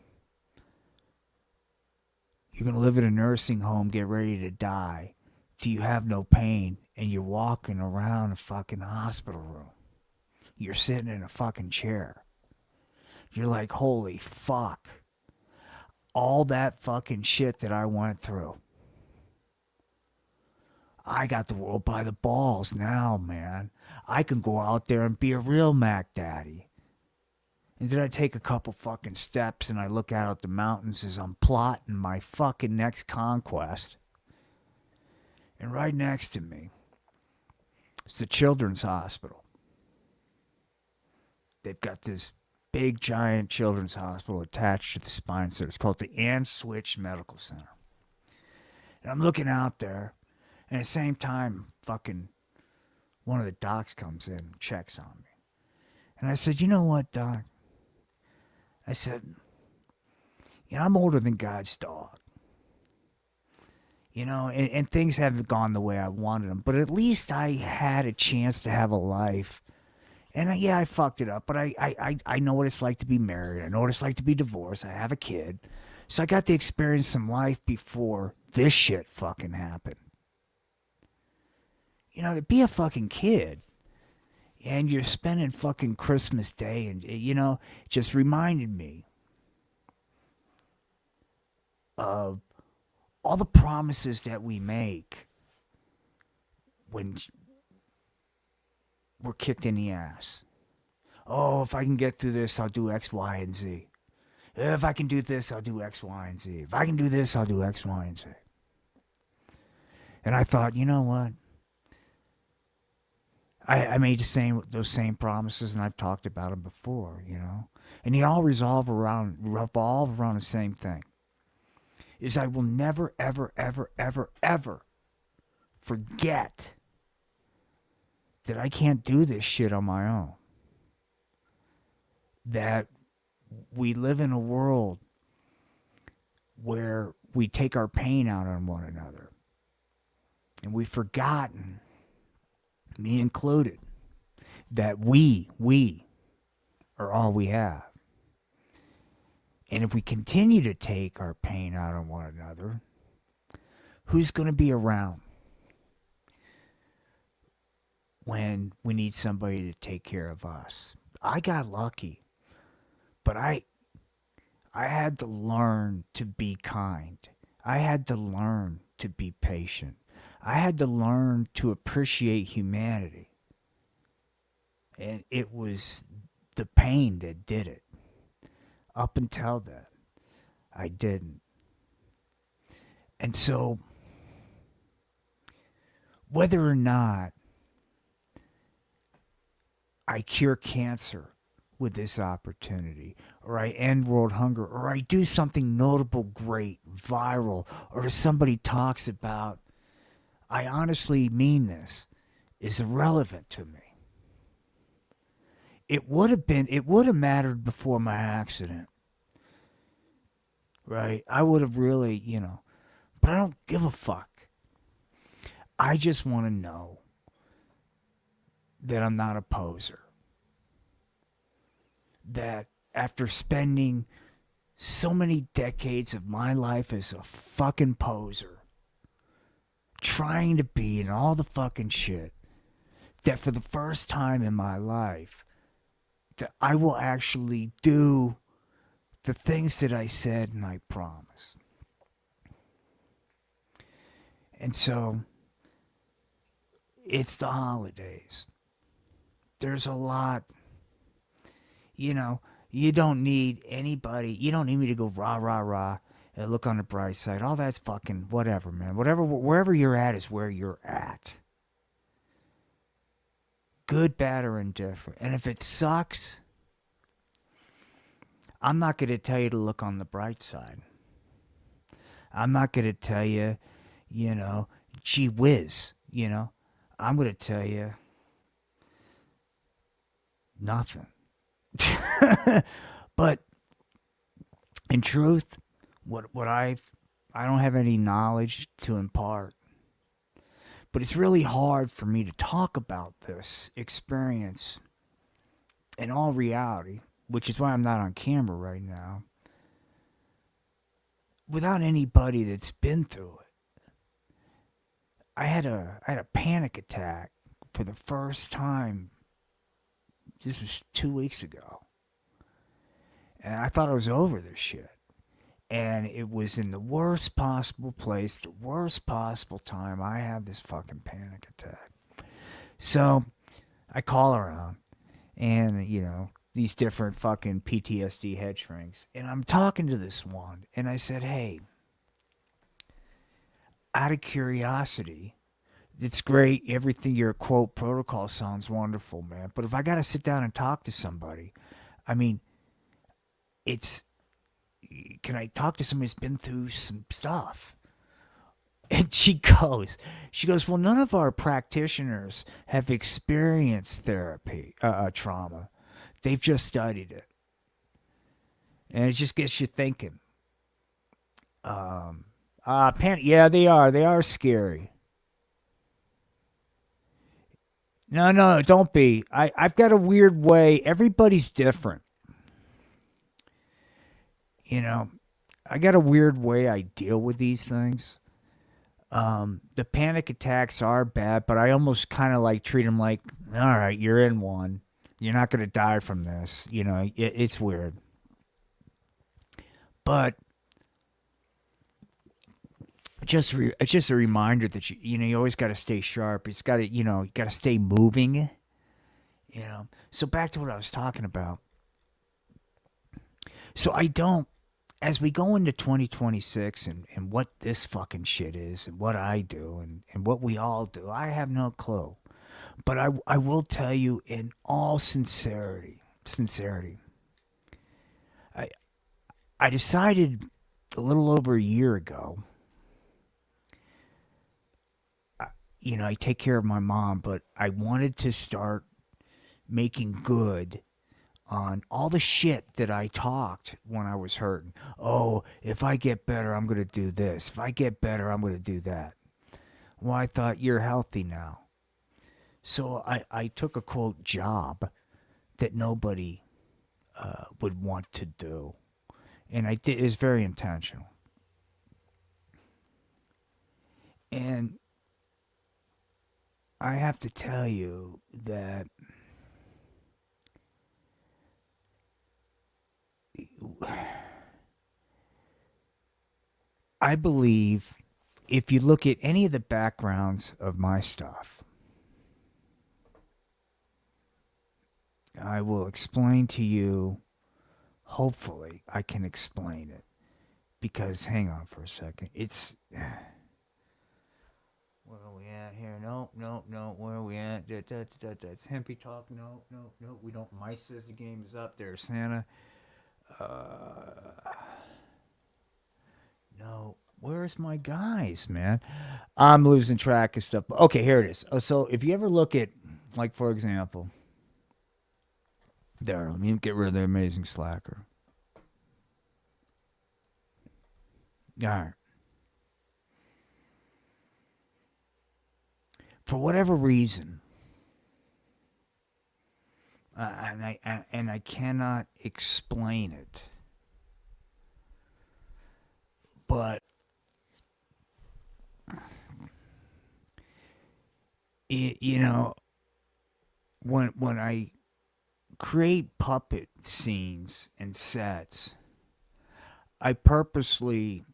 you're going to live in a nursing home, get ready to die, till you have no pain, and you're walking around a fucking hospital room. You're sitting in a fucking chair. You're like, holy fuck. All that fucking shit that I went through. I got the world by the balls now, man. I can go out there and be a real Mac Daddy. And then I take a couple fucking steps and I look out at the mountains as I'm plotting my fucking next conquest. And right next to me is the Children's Hospital. They've got this big, giant children's hospital attached to the spine center. It's called the Switch Medical Center. And I'm looking out there, and at the same time, fucking one of the docs comes in and checks on me. And I said, you know what, doc? I said, I'm older than God's dog. And things haven't gone the way I wanted them, but at least I had a chance to have a life. And I fucked it up, but I know what it's like to be married. I know what it's like to be divorced. I have a kid. So I got to experience some life before this shit fucking happened. To be a fucking kid and you're spending fucking Christmas Day and, just reminded me of all the promises that we make when we're kicked in the ass. Oh, if I can get through this, I'll do X, Y, and Z. If I can do this, I'll do X, Y, and Z. If I can do this, I'll do X, Y, and Z. And I thought, you know what? I made those same promises, and I've talked about them before, And they all revolve around the same thing. Is I will never, ever, ever, ever, ever forget that I can't do this shit on my own. That we live in a world where we take our pain out on one another. And we've forgotten, me included, that we are all we have. And if we continue to take our pain out on one another, who's going to be around when we need somebody to take care of us? I got lucky, but I had to learn to be kind. I had to learn to be patient. I had to learn to appreciate humanity. And it was the pain that did it. Up until that, I didn't. And so, whether or not I cure cancer with this opportunity, or I end world hunger, or I do something notable, great, viral, or if somebody talks about, I honestly mean this, is irrelevant to me. It would have mattered before my accident. Right? I would have really, but I don't give a fuck. I just want to know that I'm not a poser. That after spending so many decades of my life as a fucking poser, trying to be in all the fucking shit, that for the first time in my life, that I will actually do the things that I said and I promised. And so it's the holidays. There's a lot, you don't need anybody. You don't need me to go rah, rah, rah and look on the bright side. All that's fucking whatever, man. Wherever you're at is where you're at. Good, bad, or indifferent. And if it sucks, I'm not going to tell you to look on the bright side. I'm not going to tell you, gee whiz, I'm going to tell you nothing. But in truth, I don't have any knowledge to impart. But it's really hard for me to talk about this experience in all reality, which is why I'm not on camera right now, without anybody that's been through it. I had a panic attack for the first time. This was 2 weeks ago. And I thought I was over this shit. And it was in the worst possible place, the worst possible time. I have this fucking panic attack. So I call around and, these different fucking PTSD head shrinks. And I'm talking to this one. And I said, hey, out of curiosity, it's great. Everything, your quote protocol sounds wonderful, man. But if I got to sit down and talk to somebody, I mean, can I talk to somebody who's been through some stuff? And she goes, well, none of our practitioners have experienced trauma. They've just studied it. And it just gets you thinking. Yeah, they are. They are scary. No, don't be. I've got a weird way. Everybody's different. I got a weird way I deal with these things. The panic attacks are bad, but I almost kind of like treat them like, all right, you're in one. You're not going to die from this. It's weird. But it's just a reminder that you always got to stay sharp. It's got to, you got to stay moving. So back to what I was talking about. So as we go into 2026 and what this fucking shit is and what I do and what we all do, I have no clue. But I will tell you in all sincerity, I decided a little over a year ago, I take care of my mom, but I wanted to start making good on all the shit that I talked when I was hurting. Oh, if I get better, I'm going to do this. If I get better, I'm going to do that. Well, I thought, you're healthy now. So I took a, quote, job that nobody would want to do. And I did. It was very intentional. And I have to tell you that I believe if you look at any of the backgrounds of my stuff, I will explain to you, hopefully I can explain it, because, hang on for a second, it's, where are we at here? No, where are we at? That's Hempy Talk, no, we don't, Mice says the game is up, there's Santa, no, where's my guys, man? I'm losing track of stuff. Okay, here it is. So if you ever look at, like, for example, there, let me get rid of the amazing slacker. All right. For whatever reason, and I cannot explain it, but when I create puppet scenes and sets, I purposely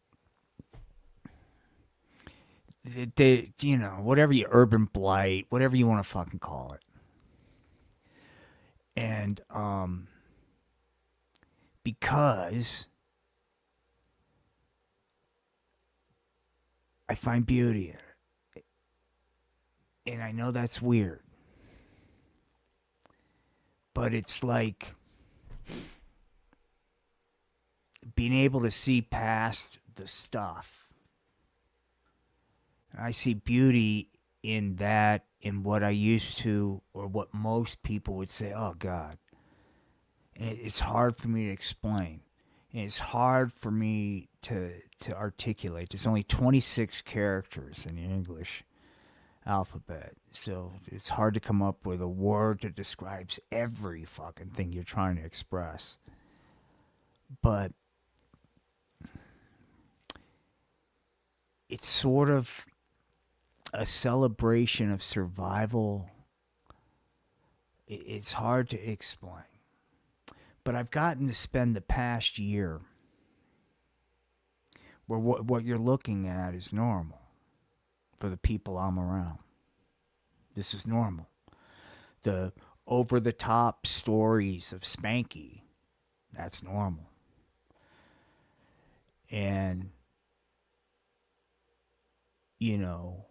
they, you know, whatever you urban blight, whatever you want to fucking call it. And because I find beauty in it. And I know that's weird. But it's like being able to see past the stuff. I see beauty in that, in what I used to, or what most people would say, oh God. And it's hard for me to explain. And it's hard for me to articulate. There's only 26 characters in the English alphabet. So it's hard to come up with a word that describes every fucking thing you're trying to express. But it's sort of a celebration of survival. It's hard to explain. But I've gotten to spend the past year where what you're looking at is normal for the people I'm around. This is normal. The over-the-top stories of Spanky, that's normal. And, you know,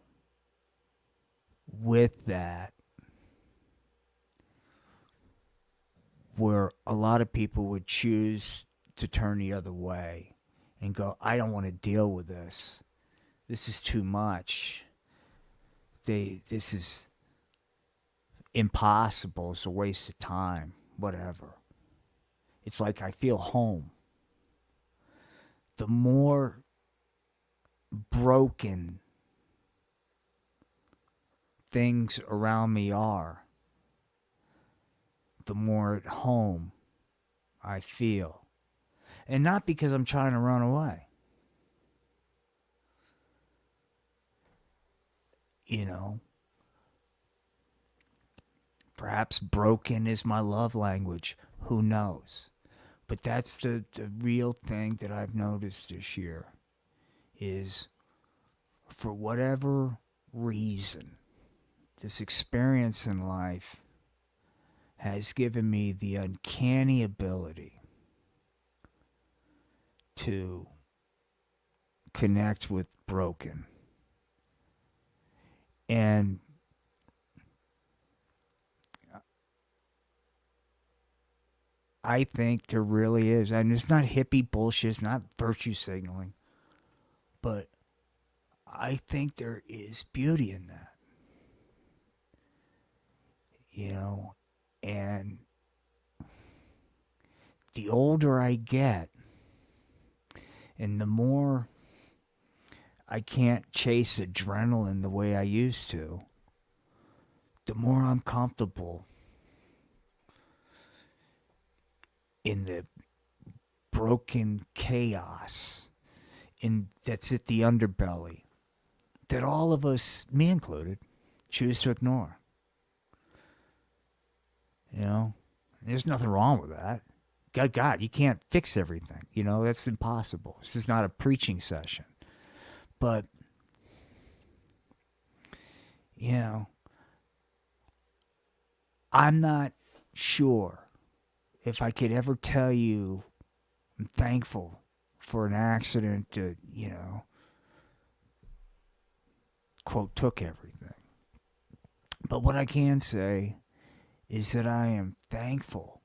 with that, where a lot of people would choose to turn the other way and go, I don't want to deal with this. This is too much. This is impossible. It's a waste of time. Whatever. It's like I feel home. The more broken things around me are, the more at home I feel. And not because I'm trying to run away. You know, perhaps broken is my love language. Who knows? But that's the real thing that I've noticed this year is, for whatever reason, this experience in life has given me the uncanny ability to connect with broken. And I think there really is. And it's not hippie bullshit, it's not virtue signaling. But I think there is beauty in that. You know, and the older I get, and the more I can't chase adrenaline the way I used to, the more I'm comfortable in the broken chaos that's at the underbelly that all of us, me included, choose to ignore. You know, there's nothing wrong with that. God, you can't fix everything. You know, that's impossible. This is not a preaching session. But, you know, I'm not sure if I could ever tell you I'm thankful for an accident that, you know, quote, took everything. But what I can say is that I am thankful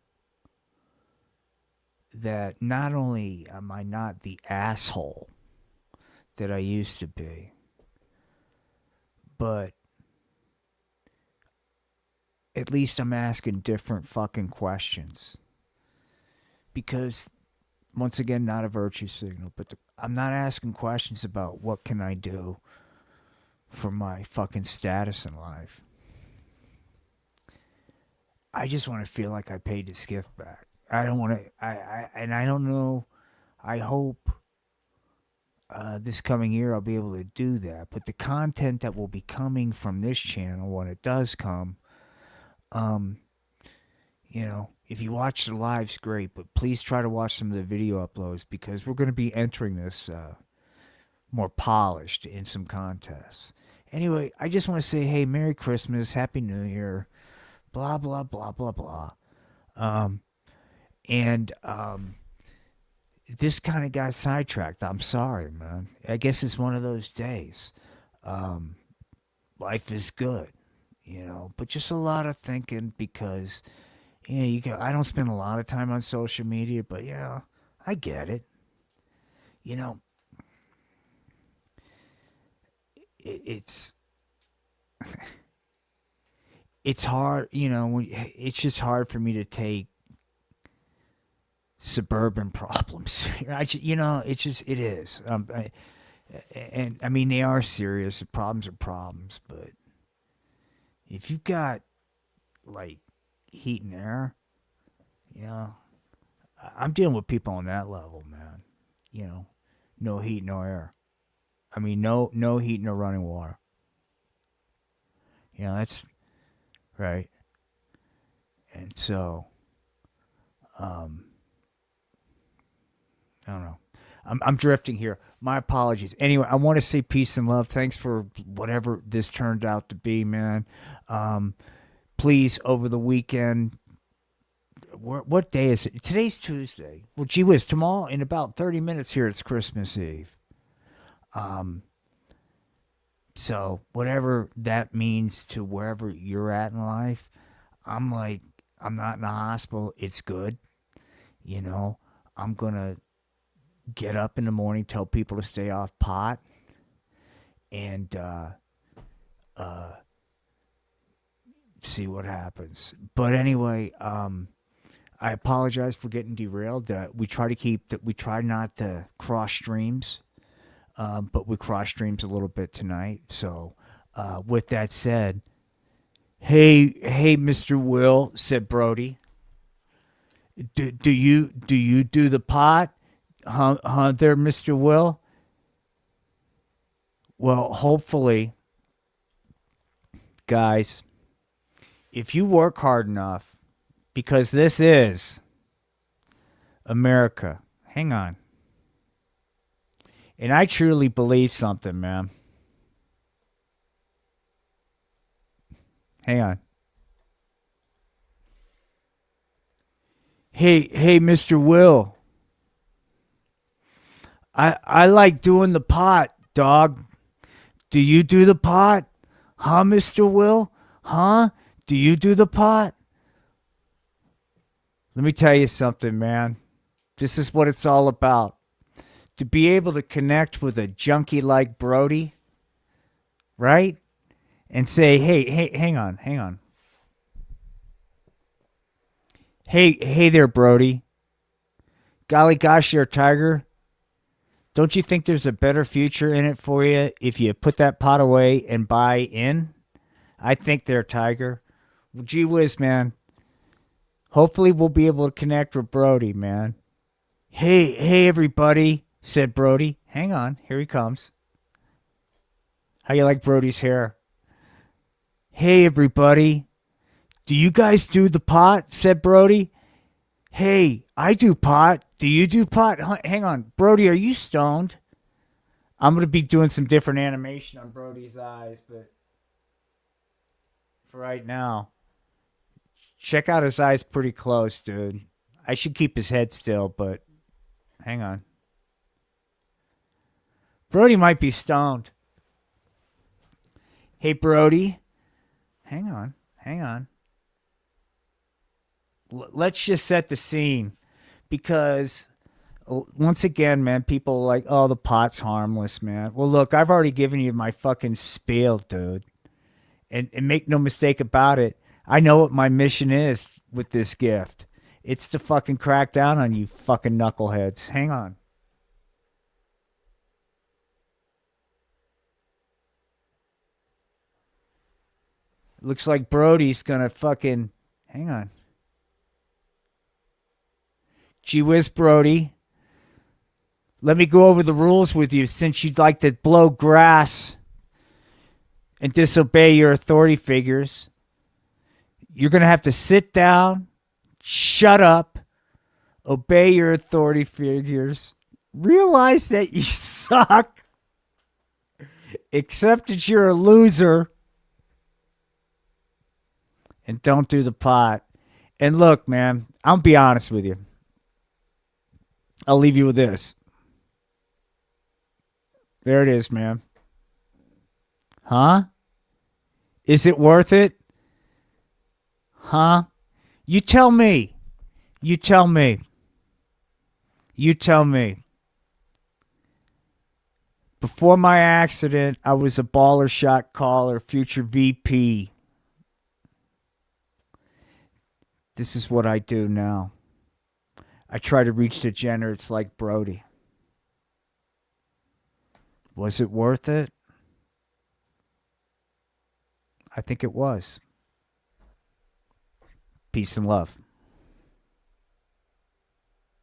that not only am I not the asshole that I used to be, but at least I'm asking different fucking questions. Because, once again, not a virtue signal, but I'm not asking questions about what can I do for my fucking status in life. I just want to feel like I paid this gift back. I don't want to, and I don't know, I hope this coming year I'll be able to do that. But the content that will be coming from this channel when it does come, you know, if you watch the lives, great, but please try to watch some of the video uploads because we're going to be entering this more polished in some contests. Anyway, I just want to say, hey, Merry Christmas, Happy New Year, blah, blah, blah, blah, blah. And this kind of got sidetracked. I'm sorry, man. I guess it's one of those days. Life is good, but just a lot of thinking because, I don't spend a lot of time on social media, but yeah, I get it. It's hard, it's just hard for me to take suburban problems. It is. And I mean, they are serious. The problems are problems, but if you've got like heat and air, I'm dealing with people on that level, man. No heat, no air. I mean, no heat, no running water. That's right. And so, I don't know. I'm drifting here. My apologies. Anyway, I want to say peace and love. Thanks for whatever this turned out to be, man. Please, over the weekend, what day is it? Today's Tuesday. Well, gee whiz, tomorrow in about 30 minutes here, it's Christmas Eve. So whatever that means to wherever you're at in life, I'm not in the hospital. It's good. I'm going to get up in the morning, tell people to stay off pot, and see what happens. But anyway, I apologize for getting derailed. We try not to cross streams, but we cross streams a little bit tonight. So, with that said, hey, Mr. Will, said Brody. Do you do the pot? Huh, there, Mr. Will? Well, hopefully, guys, if you work hard enough, because this is America. Hang on. And I truly believe something, man. Hang on. Hey, Mr. Will. I like doing the pot, dog. Do you do the pot? Huh, Mr. Will? Huh? Do you do the pot? Let me tell you something, man. This is what it's all about. To be able to connect with a junkie like Brody, right? And say, hey, hang on. Hey there, Brody. Golly gosh, you're a tiger. Don't you think there's a better future in it for you if you put that pot away and buy in? I think they're tiger. Well, gee whiz, man. Hopefully we'll be able to connect with Brody, man. Hey, everybody, said Brody. Hang on, here he comes. How you like Brody's hair? Hey, everybody. Do you guys do the pot? Said Brody. Hey, I do pot. Do you do pot? Hang on. Brody, are you stoned? I'm going to be doing some different animation on Brody's eyes, but for right now, check out his eyes pretty close, dude. I should keep his head still, but hang on. Brody might be stoned. Hey, Brody. Hang on. Let's just set the scene, because once again, man, people are like, oh, the pot's harmless, man. Well, look, I've already given you my fucking spiel, dude. And make no mistake about it, I know what my mission is with this gift. It's to fucking crack down on you fucking knuckleheads. Hang on. Looks like Brody's gonna fucking... Hang on. Gee whiz, Brody. Let me go over the rules with you, since you'd like to blow grass and disobey your authority figures. You're going to have to sit down, shut up, obey your authority figures, realize that you suck, Accept that you're a loser and don't do the pot. And look, man, I'll be honest with you. I'll leave you with this. There it is, man. Huh? Is it worth it? Huh? You tell me. You tell me. You tell me. Before my accident, I was a baller shot caller, future VP. This is what I do now. I try to reach degenerates like Brody. Was it worth it? I think it was. Peace and love.